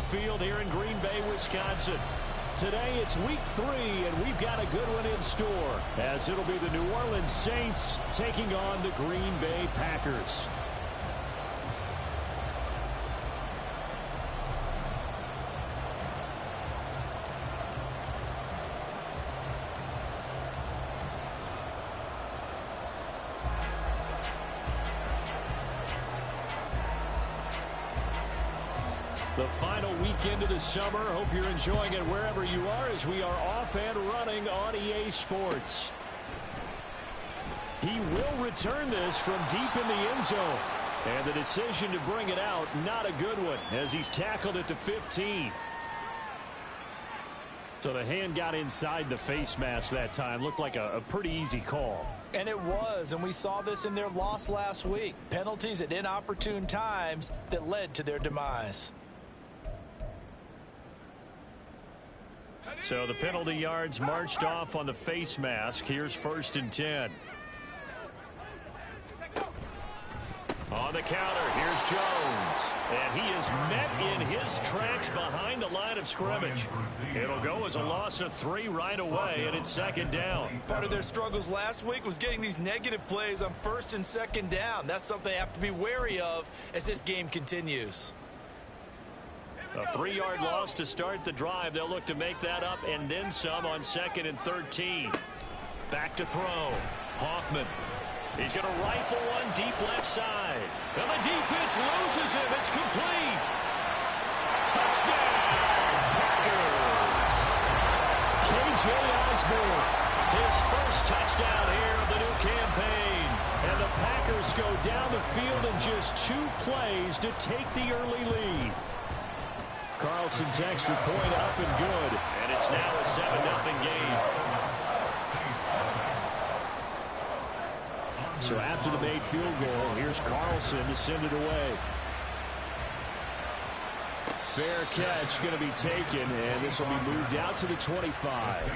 Field here in Green Bay, Wisconsin. Today it's week 3, and we've got a good one in store, as it'll be the New Orleans Saints taking on the Green Bay Packers. The final weekend of the summer. Hope you're enjoying it wherever you are as we are off and running on EA Sports. He will return this from deep in the end zone. And the decision to bring it out, not a good one, as he's tackled it to 15. So the hand got inside the face mask that time. Looked like a pretty easy call. And it was, and we saw this in their loss last week. Penalties at inopportune times that led to their demise. So the penalty yards marched off on the face mask. Here's 1st and 10. On the counter, here's Jones. And he is met in his tracks behind the line of scrimmage. It'll go as a loss of 3 right away, and it's 2nd down. Part of their struggles last week was getting these negative plays on 1st and 2nd down. That's something they have to be wary of as this game continues. A 3-yard loss to start the drive. They'll look to make that up and then some on 2nd and 13. Back to throw. Hoffman. He's going to rifle one deep left side. And the defense loses him. It's complete. Touchdown, Packers. K.J. Osborne, his first touchdown here of the new campaign. And the Packers go down the field in just 2 plays to take the early lead. Carlson's extra point up and good. And it's now a 7-0 game. So after the made field goal, here's Carlson to send it away. Fair catch going to be taken, and this will be moved out to the 25.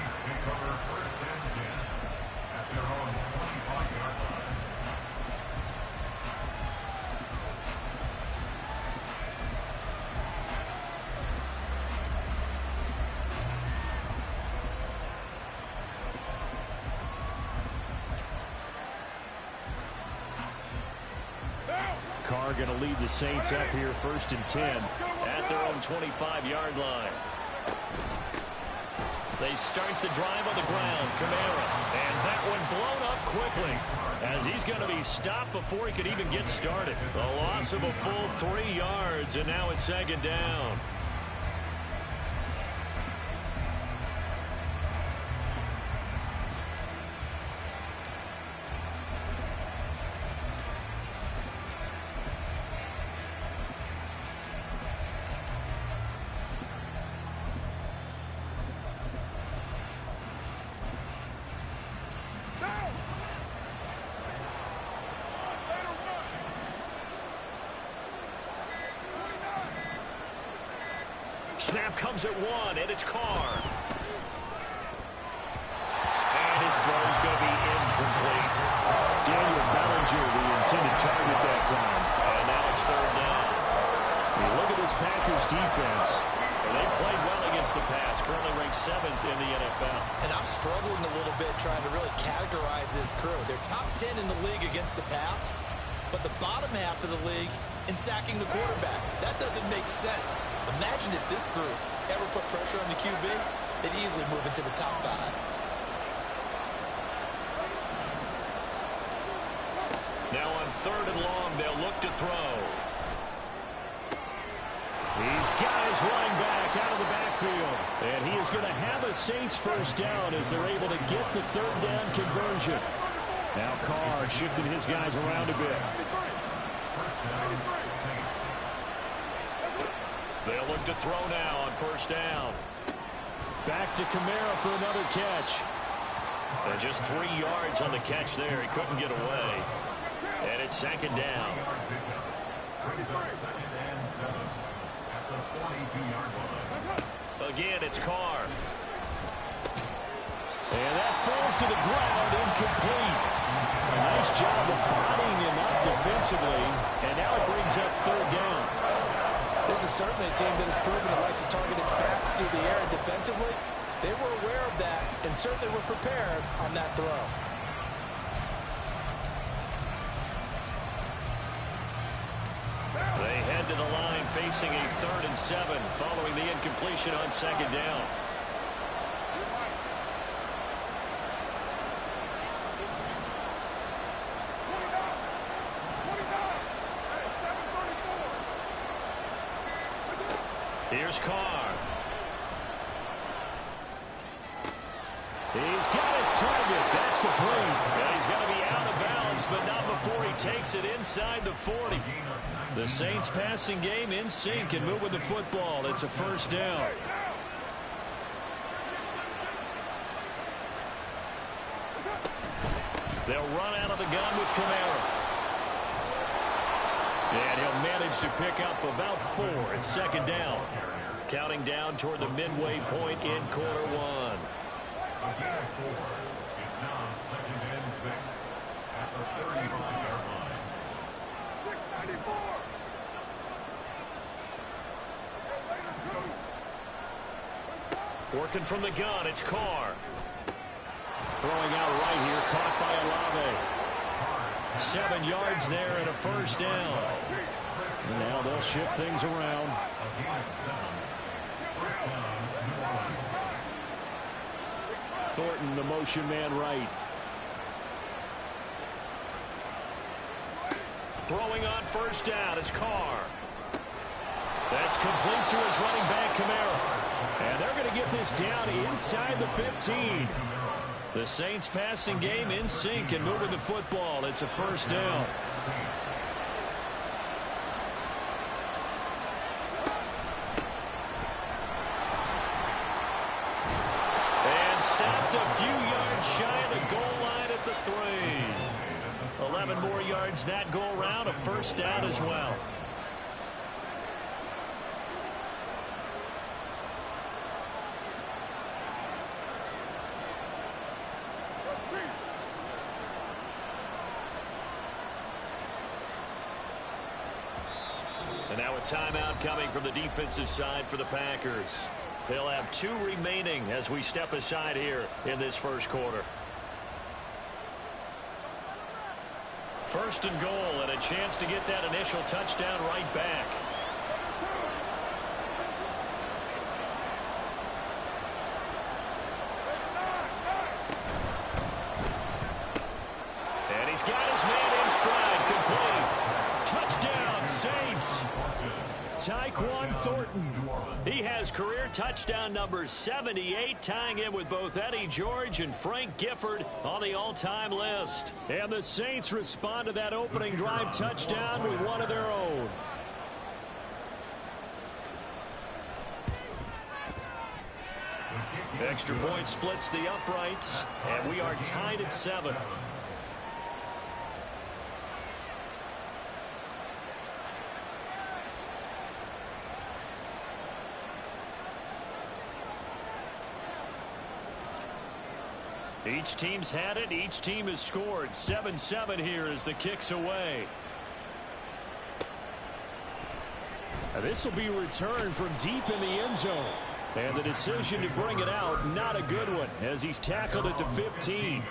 Carr going to lead the Saints up here 1st and 10 at their own 25-yard line. They start the drive on the ground. Kamara, and that one blown up quickly as he's going to be stopped before he could even get started. A loss of a full 3 yards, and now it's 2nd down. Snap comes at 1, and it's Carr. And his throw's going to be incomplete. Daniel Bellinger, the intended target that time. And now it's 3rd down. You look at this Packers defense. They've played well against the pass, currently ranked 7th in the NFL. And I'm struggling a little bit trying to really categorize this crew. They're top 10 in the league against the pass, but the bottom half of the league in sacking the quarterback. That doesn't make sense. Imagine if this group ever put pressure on the QB, they'd easily move into the top 5. Now on 3rd and long, they'll look to throw. These guys running back out of the backfield. And he is going to have a Saints first down as they're able to get the 3rd down conversion. Now Carr shifting his guys around a bit. They'll look to throw now on 1st down. Back to Kamara for another catch. And just 3 yards on the catch there. He couldn't get away. And it's 2nd down. Again, it's Carr. And that falls to the ground, incomplete. A nice job of bodying him up defensively. And now it brings up 3rd down. This is certainly a team that has proven it likes to target its backs through the air and defensively. They were aware of that and certainly were prepared on that throw. They head to the line facing a 3rd and 7 following the incompletion on 2nd down. Here's Carr. He's got his target. That's complete. And he's going to be out of bounds, but not before he takes it inside the 40. The Saints passing game in sync and moving the football. It's a 1st down. They'll run out of the gun with Kamara. And he'll manage to pick up about 4 at 2nd down. Counting down toward the midway point in quarter 1. Again at 4. It's now 2nd and 6 at the 35-yard line. 694. Working from the gun, it's Carr. Throwing out right here, caught by Olave. 7 yards there and a 1st down. And now they'll shift things around. Thornton, the motion man right. Throwing on 1st down is Carr. That's complete to his running back, Kamara. And they're going to get this down inside the 15. The Saints passing game in sync and moving the football. It's a 1st down. And stopped a few yards shy of the goal line at the 3. 11 more yards that go around, a 1st down as well. And now a timeout coming from the defensive side for the Packers. They'll have 2 remaining as we step aside here in this 1st quarter. 1st and goal and a chance to get that initial touchdown right back. And he's got his man in stride, complete. Touchdown, Saints. Tyquan Thornton. He has career touchdown number 78, tying in with both Eddie George and Frank Gifford on the all-time list. And the Saints respond to that opening drive touchdown with one of their own. Extra point splits the uprights, and we are tied at 7. Each team's had it. Each team has scored. 7-7 here as the kick's away. This will be returned from deep in the end zone. And the decision to bring it out, not a good one, as he's tackled at the 15.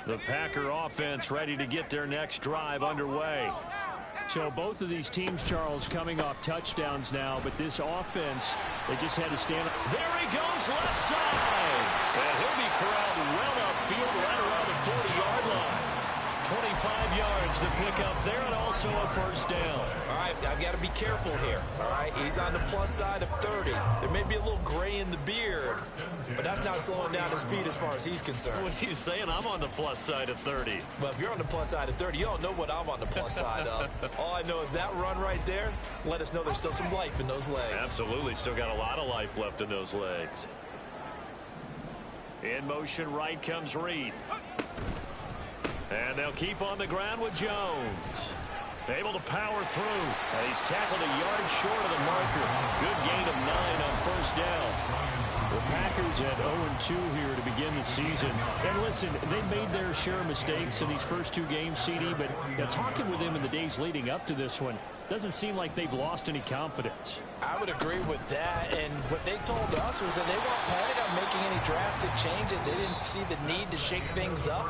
The Packer offense ready to get their next drive underway. So both of these teams, Charles, coming off touchdowns now, but this offense, they just had to stand up. There he goes, left side. And he'll be corralled well upfield right around the 40-yard line. 25 yards to pick up there, and also a 1st down. All right, I've got to be careful here. All right, he's on the plus side of 30. There may be a little gray in the beard, but that's not slowing down his speed as far as he's concerned. What he's saying, I'm on the plus side of 30. Well, if you're on the plus side of 30, you don't know what I'm on the plus side of. All I know is that run right there let us know there's still some life in those legs. Absolutely, still got a lot of life left in those legs. In motion right comes Reed. And they'll keep on the ground with Jones. Able to power through. And he's tackled a yard short of the marker. Good gain of 9 on 1st down. Well, Packers at 0-2 here to begin the season. And listen, they made their share of mistakes in these first two games, CD, but talking with them in the days leading up to this one, doesn't seem like they've lost any confidence. I would agree with that, and what they told us was that they weren't planning on making any drastic changes. They didn't see the need to shake things up.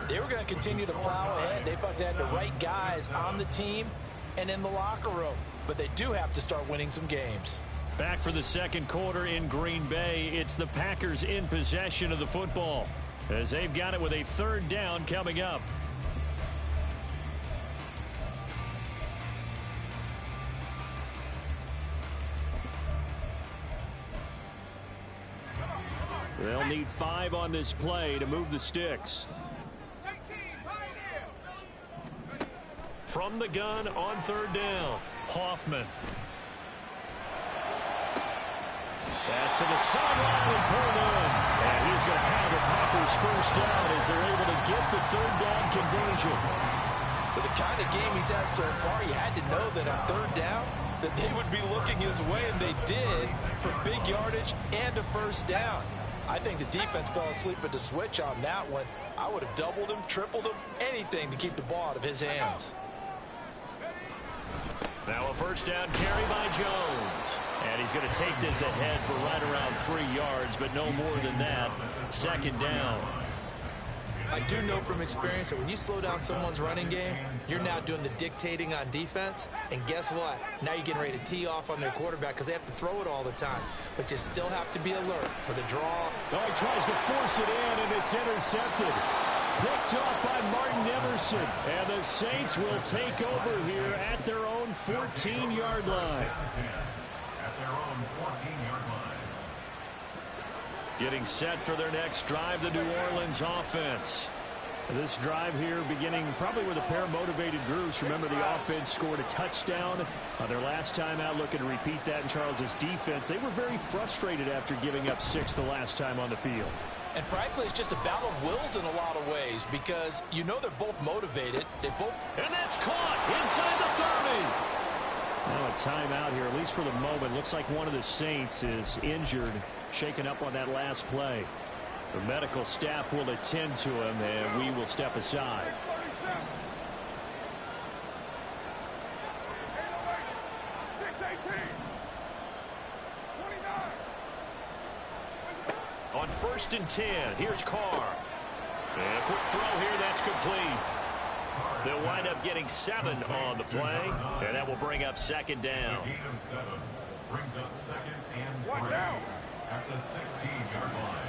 They were going to continue to plow ahead. They felt they had the right guys on the team and in the locker room, but they do have to start winning some games. Back for the second quarter in Green Bay. It's the Packers in possession of the football as they've got it with a third down coming up. They'll need 5 on this play to move the sticks. From the gun on third down, Hoffman. Pass to the sideline and pulled in. And he's going to have the Packers first down as they're able to get the third down conversion. With the kind of game he's had so far, you had to know that on third down that they would be looking his way, and they did, for big yardage and a first down. I think the defense fell asleep at the switch on that one. I would have doubled him, tripled him, anything to keep the ball out of his hands. Now a first down carry by Jones. And he's going to take this ahead for right around 3 yards, but no more than that. Second down. I do know from experience that when you slow down someone's running game, you're now doing the dictating on defense. And guess what? Now you're getting ready to tee off on their quarterback because they have to throw it all the time. But you still have to be alert for the draw. Oh, he tries to force it in, and it's intercepted. Picked off by Martin Emerson. And the Saints will take over here at their own 14-yard line. At their own 14-yard line. Getting set for their next drive, the New Orleans offense. This drive here beginning probably with a pair of motivated groups. Remember, the offense scored a touchdown their last time out. Looking to repeat that in Charles's defense. They were very frustrated after giving up 6 the last time on the field. And frankly, it's just a battle of wills in a lot of ways because you know they're both motivated. And that's caught inside the 30. Now a timeout here, at least for the moment. Looks like one of the Saints is injured, shaken up on that last play. The medical staff will attend to him, and we will step aside. On 1st and 10, here's Carr. And a quick throw here, that's complete. They'll wind up getting 7 on the play, and that will bring up second down. A gain of 7 brings up second and 3 at the 16-yard line.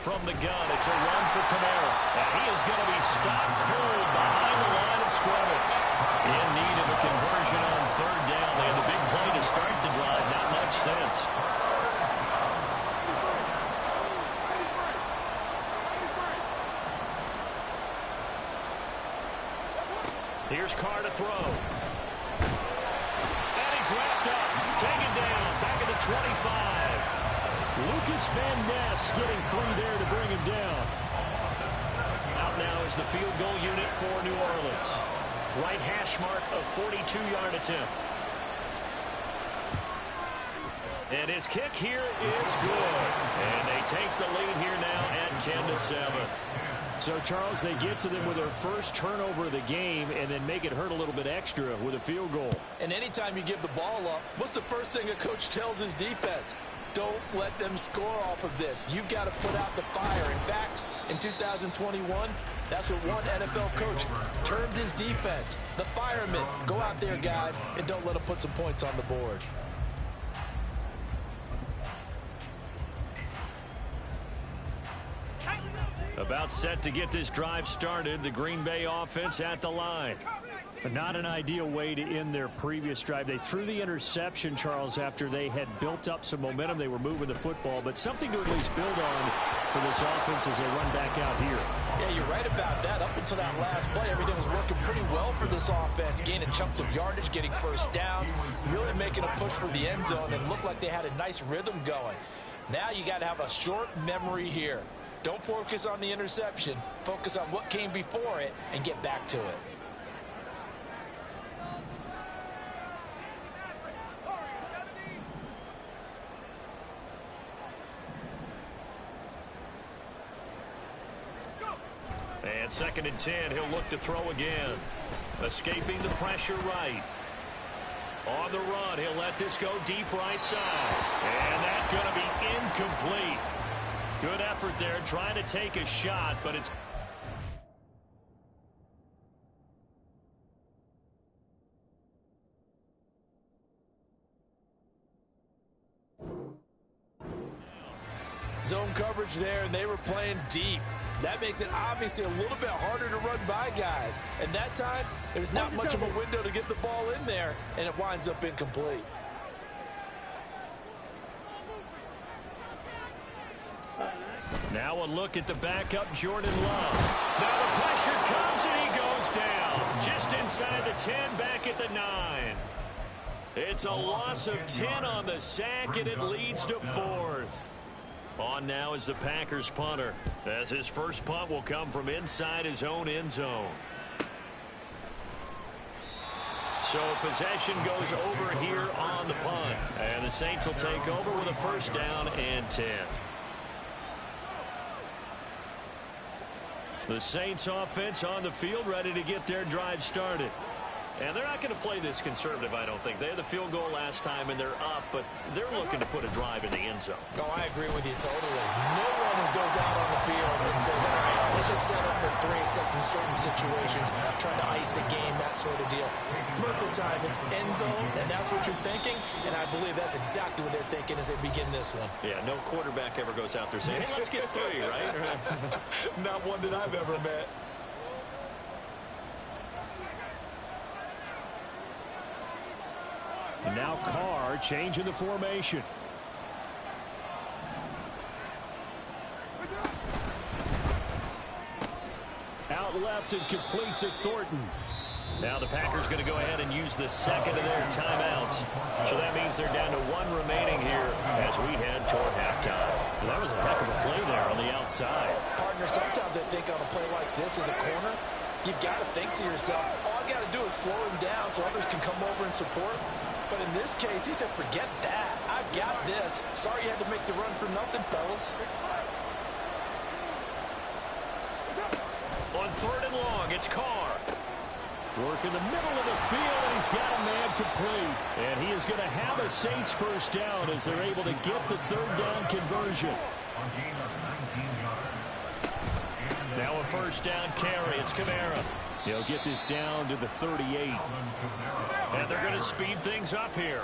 From the gun, it's a run for Kamara. And he is going to be stopped cold behind the line of scrimmage. In need of a conversion on third down. They had the big play to start the drive. Not much sense. Here's Carr to throw. And he's wrapped up. Taken down. Back at the 25. Lucas Van Ness getting free there to bring him down. Out now is the field goal unit for New Orleans. Right hash mark of 42-yard attempt. And his kick here is good. And they take the lead here now at 10-7. So, Charles, they get to them with their first turnover of the game and then make it hurt a little bit extra with a field goal. And anytime you give the ball up, what's the first thing a coach tells his defense? Don't let them score off of this. You've got to put out the fire. In fact, in 2021, that's what one NFL coach termed his defense. The firemen. Go out there, guys, and don't let them put some points on the board. About set to get this drive started. The Green Bay offense at the line. But not an ideal way to end their previous drive. They threw the interception, Charles, after they had built up some momentum. They were moving the football, but something to at least build on for this offense as they run back out here. Yeah, you're right about that. Up until that last play, everything was working pretty well for this offense. Gaining chunks of yardage, getting first downs, really making a push for the end zone, and looked like they had a nice rhythm going. Now you got to have a short memory here. Don't focus on the interception. Focus on what came before it and get back to it. And 2nd and 10, he'll look to throw again. Escaping the pressure right. On the run, he'll let this go deep right side. And that's going to be incomplete. Good effort there, trying to take a shot, but it's... Zone coverage there, and they were playing deep. That makes it obviously a little bit harder to run by guys. And that time, there was not much of a window to get the ball in there, and it winds up incomplete. Now a look at the backup, Jordan Love. Now the pressure comes, and he goes down. Just inside the 10, back at the 9. It's a loss of 10 on the sack, and it leads to 4th. On now is the Packers punter, as his first punt will come from inside his own end zone. So possession goes over here on the punt, and the Saints will take over with a 1st down and 10. The Saints offense on the field, ready to get their drive started. And they're not going to play this conservative, I don't think. They had the field goal last time, and they're up, but they're looking to put a drive in the end zone. Oh, I agree with you totally. No one goes out on the field and says, all right, let's just set up for 3, except in certain situations, trying to ice a game, that sort of deal. Most of the time, it's end zone, and that's what you're thinking, and I believe that's exactly what they're thinking as they begin this one. Yeah, no quarterback ever goes out there saying, hey, let's get 3, right? Not one that I've ever met. Now Carr changing the formation. Out left and complete to Thornton. Now the Packers going to go ahead and use the 2nd of their timeouts. So that means they're down to 1 remaining here as we head toward halftime. Well, that was a heck of a play there on the outside. Partner, sometimes I think on a play like this as a corner, you've got to think to yourself, all I got to do is slow him down so others can come over and support. But in this case, he said, forget that. I've got this. Sorry you had to make the run for nothing, fellas. On 3rd and long, it's Carr. Work in the middle of the field, and he's got a man complete. And he is going to have a Saints 1st down as they're able to get the 3rd down conversion. Now a 1st down carry. It's Kamara. He'll get this down to the 38. And they're going to speed things up here.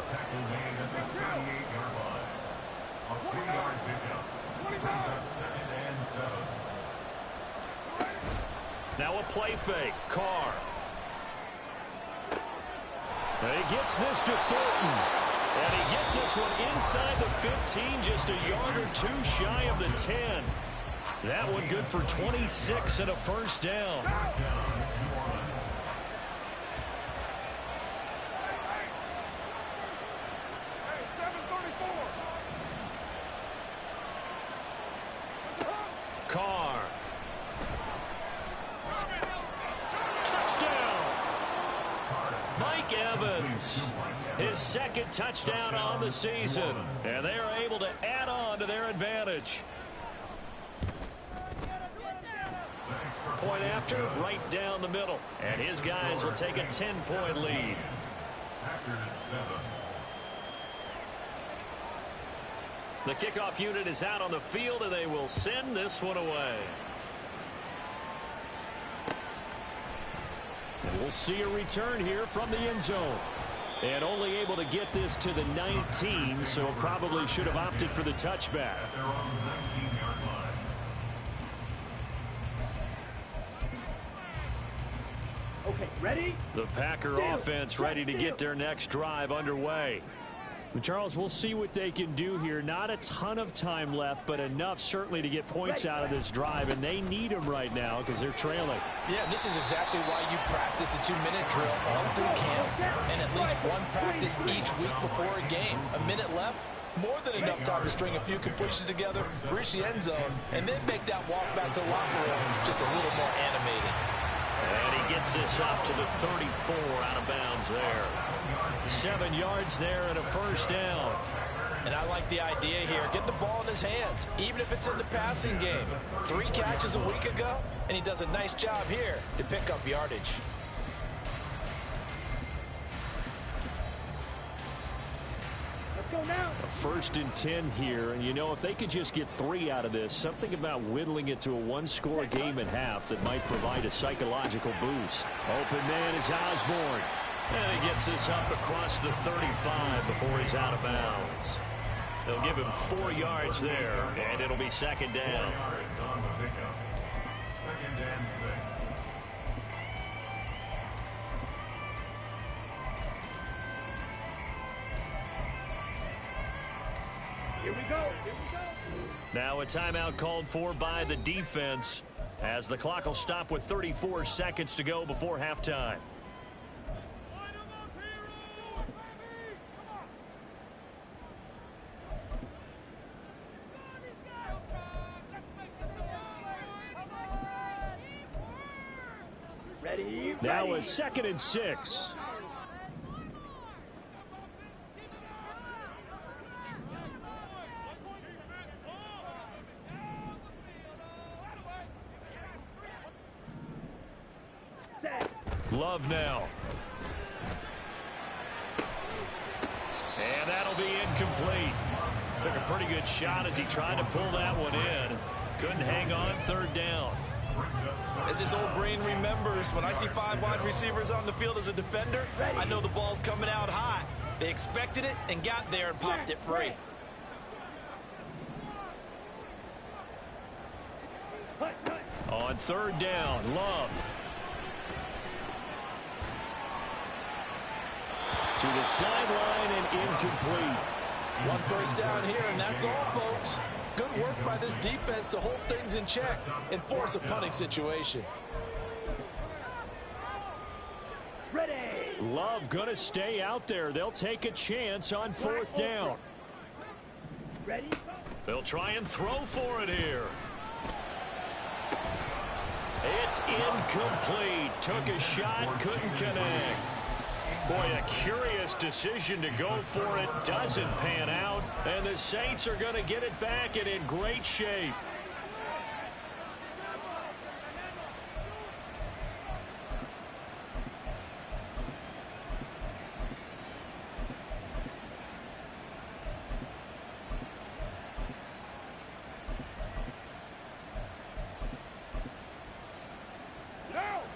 Now a play fake. Carr. And he gets this to Thornton. And he gets this one inside the 15, just a yard or 2 shy of the 10. That one good for 26 and a 1st down. Carr. Touchdown. Mike Evans. His 2nd touchdown on the season. And they are able to add on to their advantage. Point after, right down the middle. And his guys will take a 10-point lead. The kickoff unit is out on the field, and they will send this one away. And we'll see a return here from the end zone. And only able to get this to the 19, so probably should have opted for the touchback. Okay, ready? The Packer offense ready to get their next drive underway. And Charles, we'll see what they can do here. Not a ton of time left, but enough certainly to get points out of this drive, and they need them right now because they're trailing. Yeah, this is exactly why you practice a 2-minute drill all through camp and at least one practice each week before a game. A minute left, More than enough time to string a few completions together, reach the end zone, and then make that walk back to the locker room just a little more animated. And he gets this up to the 34 out of bounds there. 7 yards there and a first down. And I like the idea here. Get the ball in his hands, even if it's in the passing game. 3 catches a week ago, and he does a nice job here to pick up yardage. Let's go now. A 1st and 10 here, and you know, if they could just get 3 out of this, something about whittling it to a 1-score game at half that might provide a psychological boost. Open man is Osborne. And he gets this up across the 35 before he's out of bounds. They'll give him 4 yards there, and it'll be 2nd down. 4 yards on the pickup. 2nd and 6. Here we go. Here we go. Now a timeout called for by the defense as the clock will stop with 34 seconds to go before halftime. Ready. Now a 2nd and 6. Love now. And that'll be incomplete. Took a pretty good shot as he tried to pull that one in. Couldn't hang on 3rd down. As his old brain remembers, when I see 5 wide receivers on the field as a defender, I know the ball's coming out hot. They expected it and got there and popped it free. On 3rd down, Love. To the sideline and incomplete. 1 first down here, and that's all, folks. Good work by this defense to hold things in check and force a punting situation. Ready. Love gonna stay out there. They'll take a chance on 4th down. Ready. They'll try and throw for it here. It's incomplete. Took a shot, couldn't connect. Boy, a curious decision to go for it. Doesn't pan out. And the Saints are going to get it back and in great shape.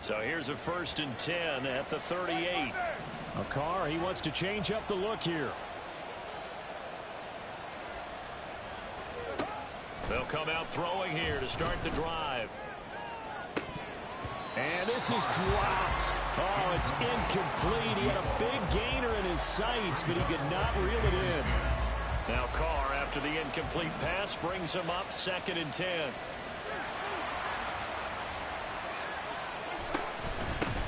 So here's a 1st and 10 at the 38. Carr, he wants to change up the look here. They'll come out throwing here to start the drive. And this is dropped. Oh, it's incomplete. He had a big gainer in his sights, but he could not reel it in. Now Carr, after the incomplete pass, brings him up 2nd and 10.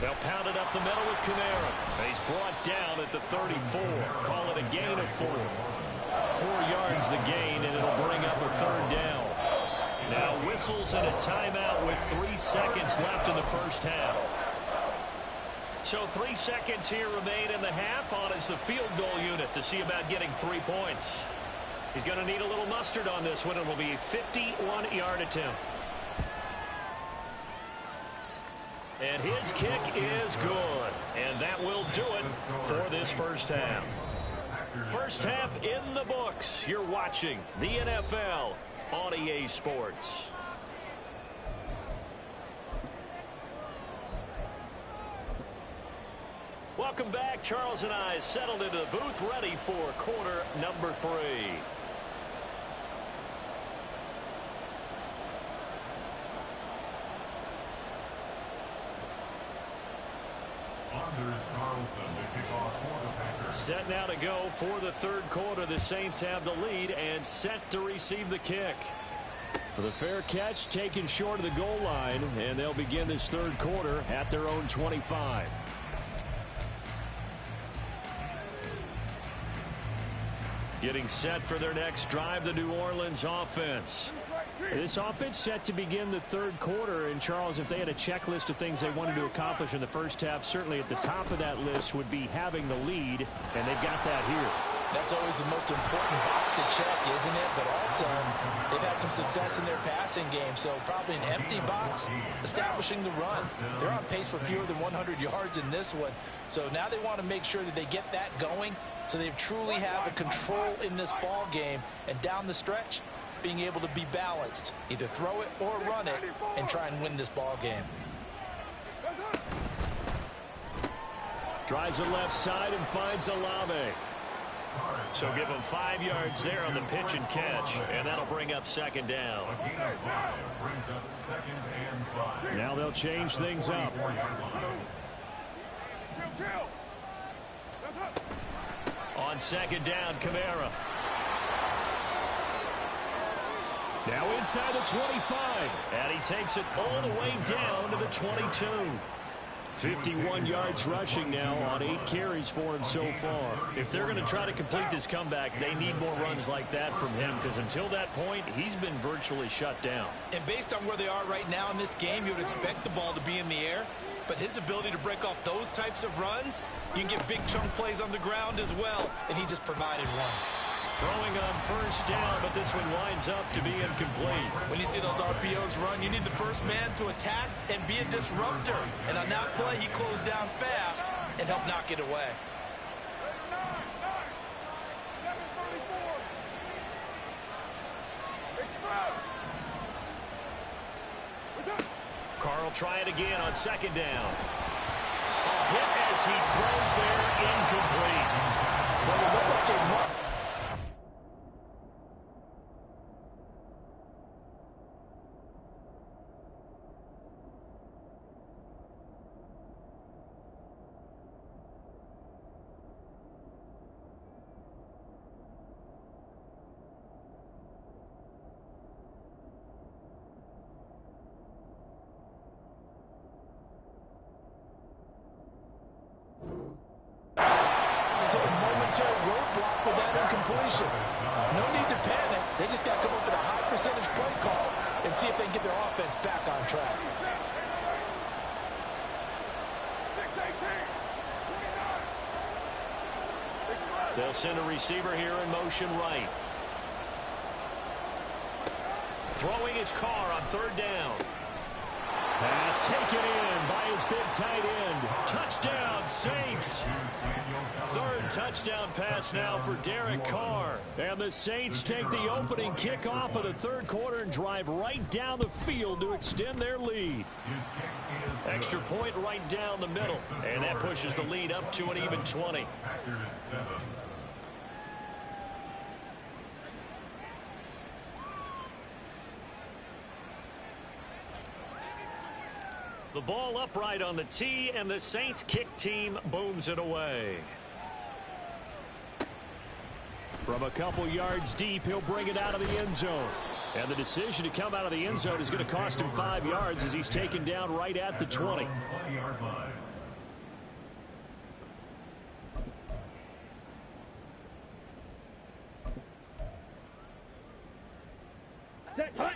They'll pound it up the middle with Kamara. He's brought down at the 34. Call it a gain of 4. 4 yards the gain, and it'll bring up a 3rd down. Now whistles and a timeout with 3 seconds left in the first half. So 3 seconds here remain in the half. On is the field goal unit to see about getting 3 points. He's going to need a little mustard on this one. It'll be a 51-yard attempt. And his kick is good. And that will do it for this first half. First half in the books. You're watching the NFL on EA Sports. Welcome back. Charles and I settled into the booth ready for quarter number 3. Set now to go for the 3rd quarter. The Saints have the lead and set to receive the kick. The fair catch taken short of the goal line, and they'll begin this 3rd quarter at their own 25. Getting set for their next drive, the New Orleans offense. This offense set to begin the third quarter. And, Charles, if they had a checklist of things they wanted to accomplish in the first half, certainly at the top of that list would be having the lead, and they've got that here. That's always the most important box to check, isn't it? But also, they've had some success in their passing game, so probably an empty box establishing the run. They're on pace for fewer than 100 yards in this one, so now they want to make sure that they get that going so they truly have a control in this ball game, and down the stretch, being able to be balanced, either throw it or run it, and try and win this ball game. Tries the left side and finds Olave. So give him 5 yards there on the pitch and catch, and that'll bring up second down. Now they'll change things up. On second down, Kamara. Now inside the 25. And he takes it all the way down to the 22. 51 yards rushing now on 8 carries for him so far. If they're going to try to complete this comeback, they need more runs like that from him, because until that point, he's been virtually shut down. And based on where they are right now in this game, you would expect the ball to be in the air. But his ability to break off those types of runs, you can get big chunk plays on the ground as well, and he just provided one. Throwing on first down, but this one winds up to be incomplete. When you see those RPOs run, you need the first man to attack and be a disruptor. And on that play, he closed down fast and helped knock it away. Carl try it again on second down. A hit as he throws there, incomplete. Well, it looked like they won. Roadblock with that incompletion. No need to panic. They just got to come up with a high percentage play call and see if they can get their offense back on track. They'll send a receiver here in motion right. Throwing his car on third down. Pass taken in by his big tight end. Touchdown, Saints. Third touchdown pass now for Derek Carr. And the Saints take the opening kickoff of the third quarter and drive right down the field to extend their lead. Extra point right down the middle. And that pushes the lead up to an even 20. The ball upright on the tee, and the Saints kick team booms it away. From a couple yards deep, he'll bring it out of the end zone. And the decision to come out of the end zone is going to cost him 5 yards as he's taken down right at the 20.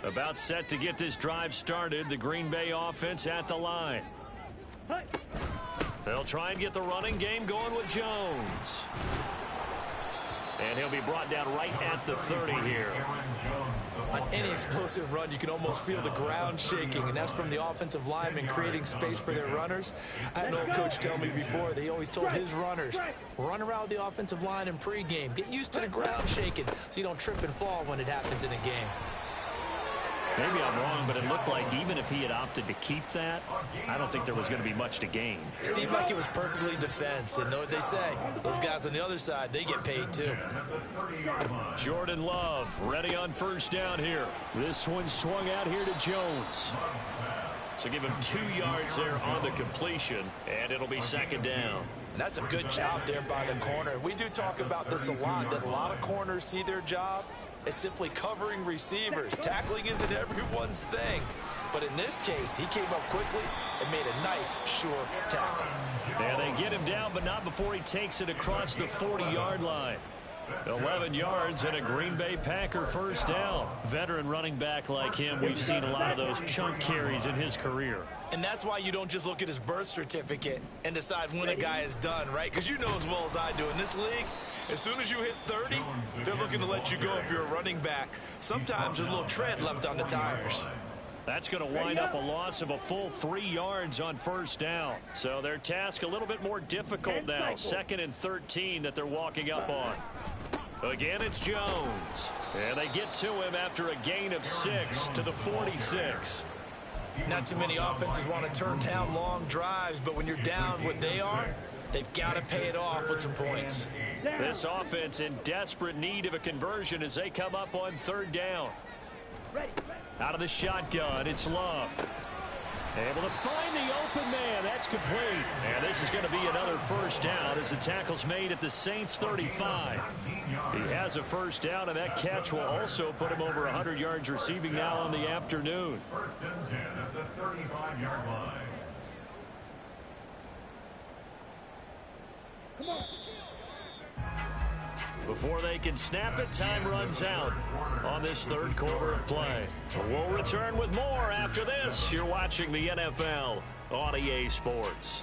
About set to get this drive started. The Green Bay offense at the line. They'll try and get the running game going with Jones. And he'll be brought down right at the 30 here. On any explosive run, you can almost feel the ground shaking, and that's from the offensive linemen creating space for their runners. I had an old coach tell me before, they always told his runners, run around the offensive line in pregame. Get used to the ground shaking so you don't trip and fall when it happens in a game. Maybe I'm wrong, but it looked like even if he had opted to keep that, I don't think there was going to be much to gain. Seemed like it was perfectly defense, and know what they say. Those guys on the other side, they get paid too. Jordan Love ready on first down here. This one swung out here to Jones. So give him 2 yards there on the completion, and it'll be second down. And that's a good job there by the corner. We do talk about this a lot, that a lot of corners see their job as simply covering receivers. Tackling isn't everyone's thing. But in this case, he came up quickly and made a nice, sure tackle. And they get him down, but not before he takes it across the 40-yard line. 11 yards and a Green Bay Packer first down. Veteran running back like him, we've seen a lot of those chunk carries in his career. And that's why you don't just look at his birth certificate and decide when a guy is done, right? Because you know as well as I do, in this league, as soon as you hit 30, they're looking to let you go if you're a running back. Sometimes there's a little tread left on the tires. That's going to wind up a loss of a full 3 yards on first down. So their task a little bit more difficult now. 2nd and 13 that they're walking up on. Again, it's Jones. And they get to him after a gain of 6 to the 46. Not too many offenses want to turn down long drives, but when you're down what they are, they've got to pay it off with some points. This offense in desperate need of a conversion as they come up on 3rd down. Out of the shotgun, it's Love. Able to find the open man. That's complete. And this is going to be another first down as the tackle's made at the Saints 35. He has a first down, and that catch will also put him over 100 yards receiving now on the afternoon. 1st and 10 at the 35-yard line. Come on. Before they can snap it, time runs out on this 3rd quarter of play. We'll return with more after this. You're watching the NFL on EA Sports.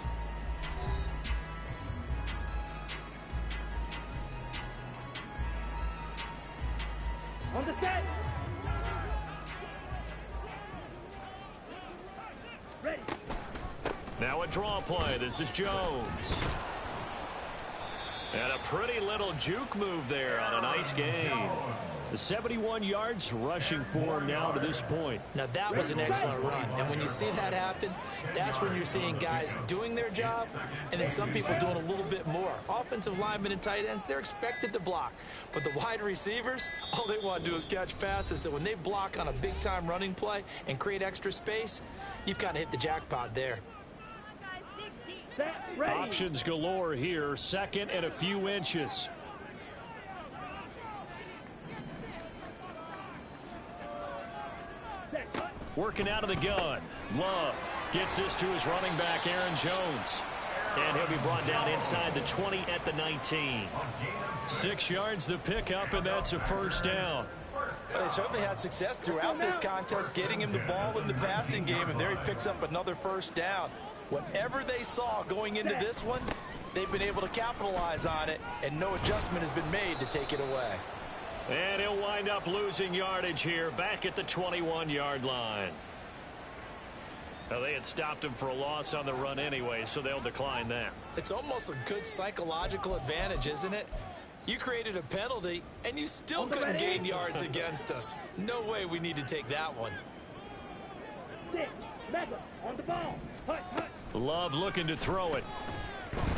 On the set. Ready. Now a draw play. This is Jones. And a pretty little juke move there on a nice game. The 71 yards rushing for him now to this point. Now that was an excellent run, and when you see that happen, that's when you're seeing guys doing their job and then some people doing a little bit more. Offensive linemen and tight ends, they're expected to block, but the wide receivers, all they want to do is catch passes. So when they block on a big-time running play and create extra space, you've kind of hit the jackpot there. Options galore here. 2nd and a few inches. Working out of the gun. Love gets this to his running back, Aaron Jones. And he'll be brought down inside the 20 at the 19. 6 yards the pickup, and that's a first down. Well, they certainly had success throughout this contest, getting him the ball in the passing game, and there he picks up another first down. Whatever they saw going into this one, they've been able to capitalize on it, and no adjustment has been made to take it away. And he'll wind up losing yardage here back at the 21-yard line. Now, they had stopped him for a loss on the run anyway, so they'll decline that. It's almost a good psychological advantage, isn't it? You created a penalty, and you still couldn't gain yards against us. No way we need to take that one. Mega on the ball. Hut, hut. Love looking to throw it.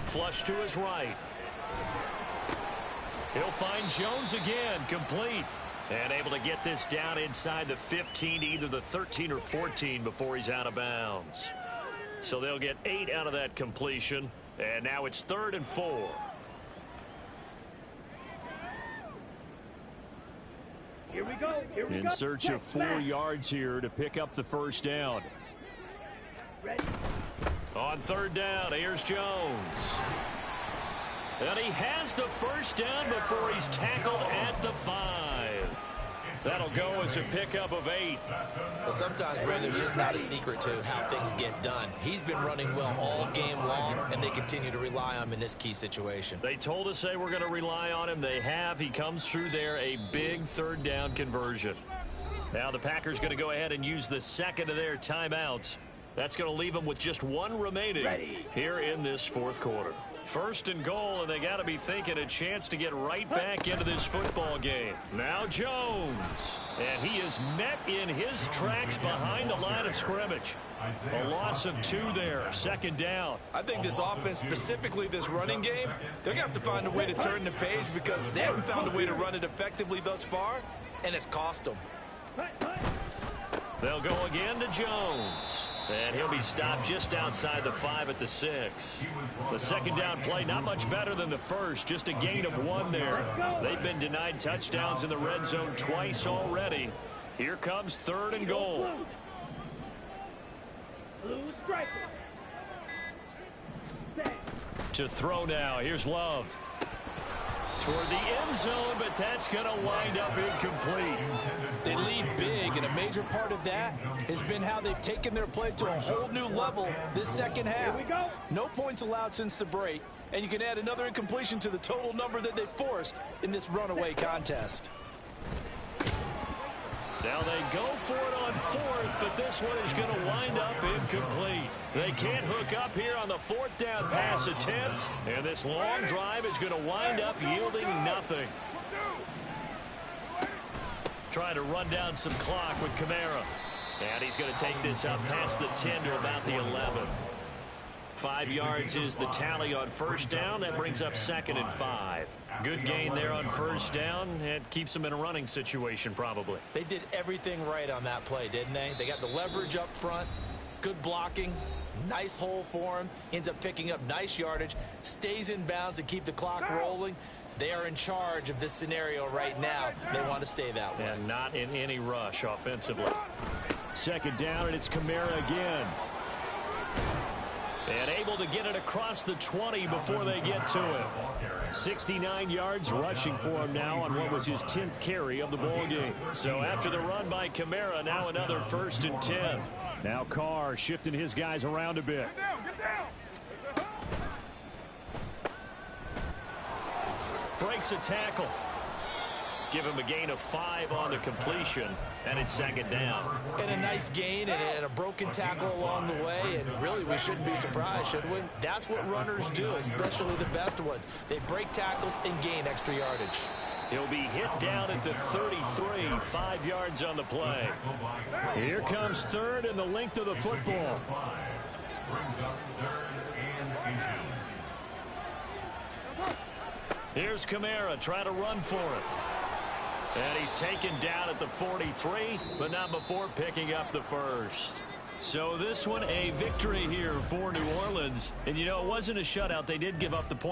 Flush to his right. He'll find Jones again, complete. And able to get this down inside the 15, either the 13 or 14 before he's out of bounds. So they'll get 8 out of that completion. And now it's 3rd and 4. Here we go. Here we go. In search of 4 yards here to pick up the first down. Ready. On 3rd down, here's Jones. And he has the first down before he's tackled at the 5. That'll go as a pickup of 8. Well, sometimes, Brandon, there's just not a secret to how things get done. He's been running well all game long, and they continue to rely on him in this key situation. They told us they were going to rely on him. They have. He comes through there, a big 3rd down conversion. Now the Packers going to go ahead and use the 2nd of their timeouts. That's going to leave them with just 1 remaining here in this 4th quarter. 1st and goal, and they got to be thinking a chance to get right back into this football game. Now Jones, and he is met in his tracks behind the line of scrimmage. A loss of 2 there, 2nd down. I think this offense, specifically this running game, they're going to have to find a way to turn the page because they haven't found a way to run it effectively thus far, and it's cost them. They'll go again to Jones. And he'll be stopped just outside the 5 at the 6. The 2nd down play, not much better than the first, just a gain of 1 there. They've been denied touchdowns in the red zone twice already. Here comes 3rd and goal. Blue striker. To throw now, here's Love. Toward the end zone, but that's going to wind up incomplete. They lead big, and a major part of that has been how they've taken their play to a whole new level this second half. Here we go. No points allowed since the break, and you can add another incompletion to the total number that they forced in this runaway contest. Now they go for it on fourth, but this one is going to wind up incomplete. They can't hook up here on the fourth down pass attempt, and this long drive is going to wind up yielding nothing. Trying to run down some clock with Kamara. And he's going to take this up past the 10 to about the 11. 5 yards is the tally on first down. That brings up 2nd and 5. Good gain there on first down. It keeps them in a running situation probably. They did everything right on that play, didn't they? They got the leverage up front, good blocking, nice hole for him, ends up picking up nice yardage, stays in bounds to keep the clock rolling. They are in charge of this scenario right now. They want to stay that way. And not in any rush offensively. 2nd down, and it's Kamara again. And able to get it across the 20 before they get to it. 69 yards rushing for him now on what was his 10th carry of the ball game. So after the run by Kamara, now another 1st and 10. Now Carr shifting his guys around a bit. Breaks a tackle. Give him a gain of 5 on the completion, and it's 2nd down. And a nice gain and a broken tackle along the way, and really we shouldn't be surprised, should we? That's what runners do, especially the best ones. They break tackles and gain extra yardage. He'll be hit down at the 33, 5 yards on the play. Here comes 3rd and the length of the football. Brings up 3rd and inches. Here's Kamara trying to run for it. And he's taken down at the 43, but not before picking up the 1st. So this one a victory here for New Orleans. And, you know, it wasn't a shutout. They did give up the point.